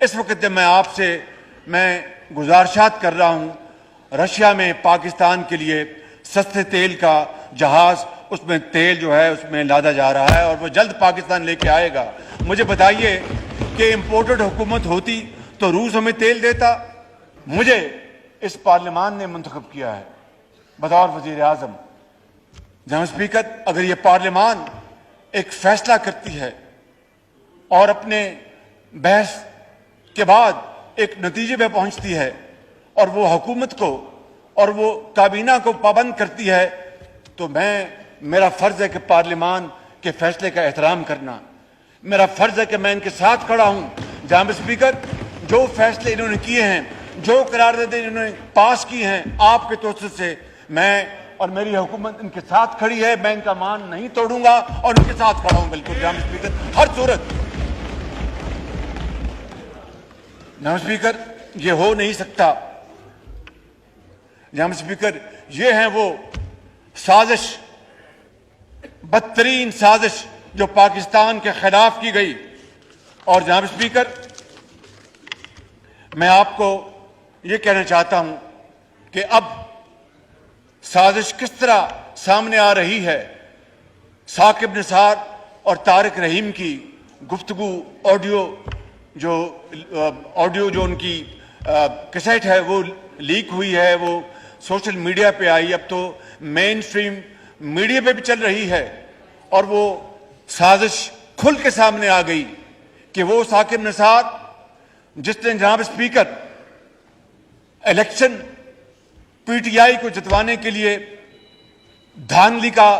اس وقت جب میں گزارشات کر رہا ہوں، رشیا میں پاکستان کے لیے سستے تیل کا جہاز، اس میں تیل جو ہے اس میں لادا جا رہا ہے اور وہ جلد پاکستان لے کے آئے گا۔ مجھے بتائیے کہ امپورٹڈ حکومت ہوتی تو روس ہمیں تیل دیتا؟ مجھے اس پارلیمان نے منتخب کیا ہے بطور وزیر اعظم۔ جناب اسپیکر، اگر یہ پارلیمان ایک فیصلہ کرتی ہے اور اپنے بحث کے بعد ایک نتیجے پہ پہنچتی ہے اور وہ حکومت کو اور وہ کابینہ کو پابند کرتی ہے، تو میرا فرض ہے کہ پارلیمان کے فیصلے کا احترام کرنا، میرا فرض ہے کہ میں ان کے ساتھ کھڑا ہوں۔ جناب اسپیکر، جو فیصلے انہوں نے کیے ہیں، جو قراردادیں انہوں نے پاس کی ہیں آپ کے توسط سے، میں اور میری حکومت ان کے ساتھ کھڑی ہے۔ میں ان کا مان نہیں توڑوں گا اور ان کے ساتھ کھڑا ہوں بالکل۔ جناب اسپیکر، ہر صورت جناب اسپیکر یہ ہو نہیں سکتا۔ جناب اسپیکر، یہ ہے وہ سازش، بدترین سازش جو پاکستان کے خلاف کی گئی۔ اور جناب اسپیکر، میں آپ کو یہ کہنا چاہتا ہوں کہ اب سازش کس طرح سامنے آ رہی ہے۔ ثاقب نثار اور طارق رحیم کی گفتگو آڈیو جو ان کی کیسٹ ہے وہ لیک ہوئی ہے، وہ سوشل میڈیا پہ آئی، اب تو مین اسٹریم میڈیا پہ بھی چل رہی ہے، اور وہ سازش کھل کے سامنے آ گئی کہ وہ ثاقب نثار جس نے جناب speaker election P T I کو جتوانے کے لیے دھاندلی کا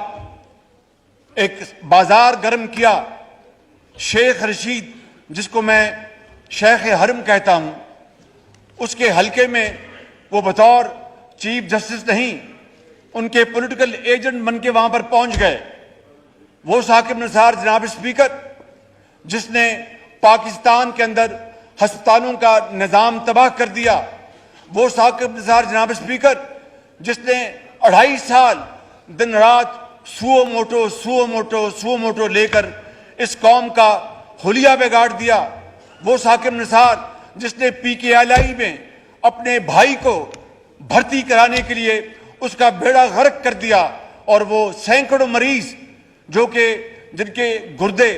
ایک بازار گرم کیا، شیخ رشید جس کو میں شیخ حرم کہتا ہوں، اس کے حلقے میں وہ بطور چیف جسٹس نہیں، ان کے پولیٹیکل ایجنٹ بن کے وہاں پر پہنچ گئے۔ وہ ثاقب نثار جناب اسپیکر جس نے پاکستان کے اندر ہسپتالوں کا نظام تباہ کر دیا، وہ ثاقب نثار جناب اسپیکر جس نے 2.5 سال دن رات سو موٹو لے کر اس قوم کا حلیہ بگاڑ دیا، وہ ثاقب نثار جس نے پی کے ایل آئی میں اپنے بھائی کو بھرتی کرانے کے لیے اس کا بیڑا غرق کر دیا، اور وہ سینکڑوں مریض جن کے گردے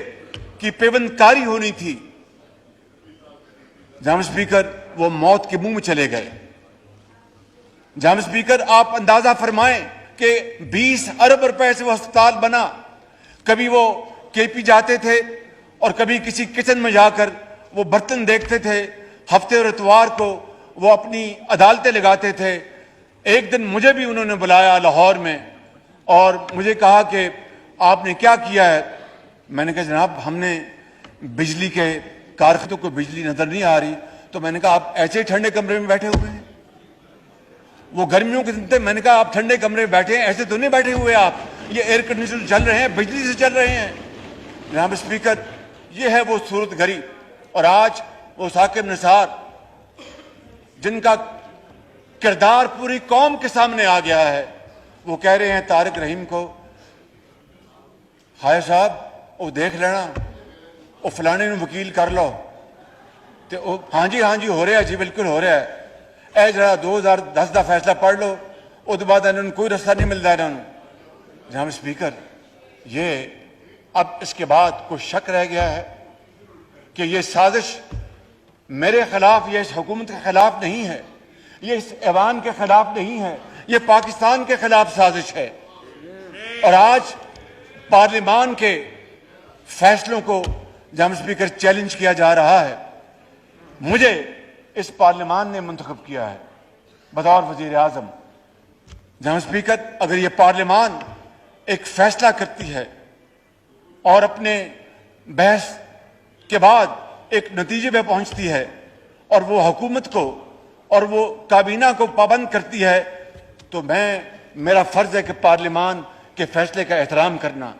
کی پیوند کاری ہونی تھی، جناب اسپیکر وہ موت کے منہ میں چلے گئے۔ جناب اسپیکر، آپ اندازہ فرمائیں کہ 20 ارب روپے سے وہ ہسپتال بنا۔ کبھی وہ کے پی جاتے تھے اور کبھی کسی کچن میں جا کر وہ برتن دیکھتے تھے، ہفتے اور اتوار کو وہ اپنی عدالتیں لگاتے تھے۔ ایک دن مجھے بھی انہوں نے بلایا لاہور میں اور مجھے کہا کہ آپ نے کیا کیا ہے؟ میں نے کہا جناب ہم نے بجلی کے کارخانوں کو بجلی نظر نہیں آ رہی، تو میں نے کہا آپ ایسے ہی ٹھنڈے کمرے میں بیٹھے ہوئے ہیں؟ وہ گرمیوں کے دن تھے، میں نے کہا آپ ٹھنڈے کمرے میں بیٹھے ہیں، ایسے تو نہیں بیٹھے ہوئے آپ، یہ ایئر کنڈیشن چل رہے ہیں، بجلی سے چل رہے ہیں۔ جناب اسپیکر، یہ ہے وہ صورت گری۔ اور آج وہ ثاقب نثار جن کا کردار پوری قوم کے سامنے آ گیا ہے، وہ کہہ رہے ہیں طارق رحیم کو، ہائے صاحب وہ دیکھ لینا، وہ فلانے نے وکیل کر لو، تو ہاں جی ہو رہا ہے، جی بالکل ہو رہا ہے، اے ذرا 2010 کا فیصلہ پڑھ لو، اس کے بعد انہوں نے کوئی رستہ نہیں ملتا انہوں نے۔ جناب اسپیکر، یہ اب اس کے بعد کوئی شک رہ گیا ہے کہ یہ سازش میرے خلاف، یہ اس حکومت کے خلاف نہیں ہے، یہ اس ایوان کے خلاف نہیں ہے، یہ پاکستان کے خلاف سازش ہے۔ اور آج پارلیمان کے فیصلوں کو جناب اسپیکر چیلنج کیا جا رہا ہے۔ مجھے اس پارلیمان نے منتخب کیا ہے بطور وزیر اعظم۔ جناب اسپیکر، اگر یہ پارلیمان ایک فیصلہ کرتی ہے اور اپنے بحث کے بعد ایک نتیجے پہ پہنچتی ہے اور وہ حکومت کو اور وہ کابینہ کو پابند کرتی ہے، تو میرا فرض ہے کہ پارلیمان کے فیصلے کا احترام کرنا،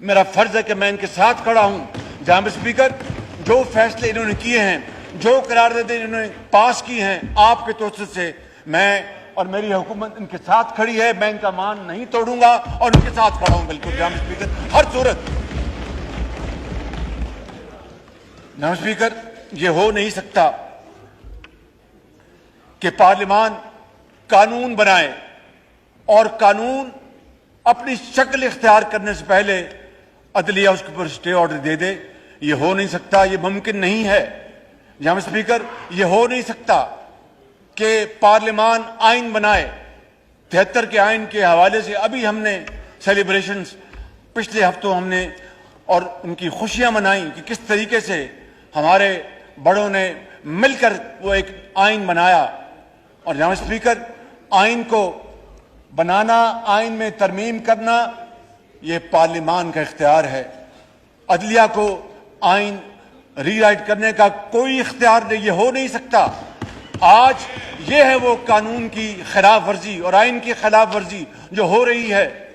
میرا فرض ہے کہ میں ان کے ساتھ کھڑا ہوں۔ جناب اسپیکر، جو فیصلے انہوں نے کیے ہیں، جو قراردادیں انہوں نے پاس کی ہیں آپ کے توسط سے، میں اور میری حکومت ان کے ساتھ کھڑی ہے، میں ان کا مان نہیں توڑوں گا اور ان کے ساتھ کھڑا ہوں بالکل۔ جناب اسپیکر، ہر صورت جناب اسپیکر، یہ ہو نہیں سکتا کہ پارلیمان قانون بنائے اور قانون اپنی شکل اختیار کرنے سے پہلے عدلیہ اس کے اوپر اسٹے آرڈر دے دے. یہ ہو نہیں سکتا, یہ ممکن نہیں ہے. جناب اسپیکر, یہ ہو نہیں سکتا کہ پارلیمان آئین بنائے. 73 کے آئین کے حوالے سے ابھی ہم نے سیلیبریشنز پچھلے ہفتوں ہم نے اور ان کی خوشیاں منائیں کہ کس طریقے سے ہمارے بڑوں نے مل کر وہ ایک آئین بنایا. اور جناب اسپیکر, آئین کو بنانا, آئین میں ترمیم کرنا, یہ پارلیمان کا اختیار ہے. عدلیہ کو آئین ری رائٹ کرنے کا کوئی اختیار نہیں. یہ ہو نہیں سکتا. آج یہ ہے وہ قانون کی خلاف ورزی اور آئین کی خلاف ورزی جو ہو رہی ہے.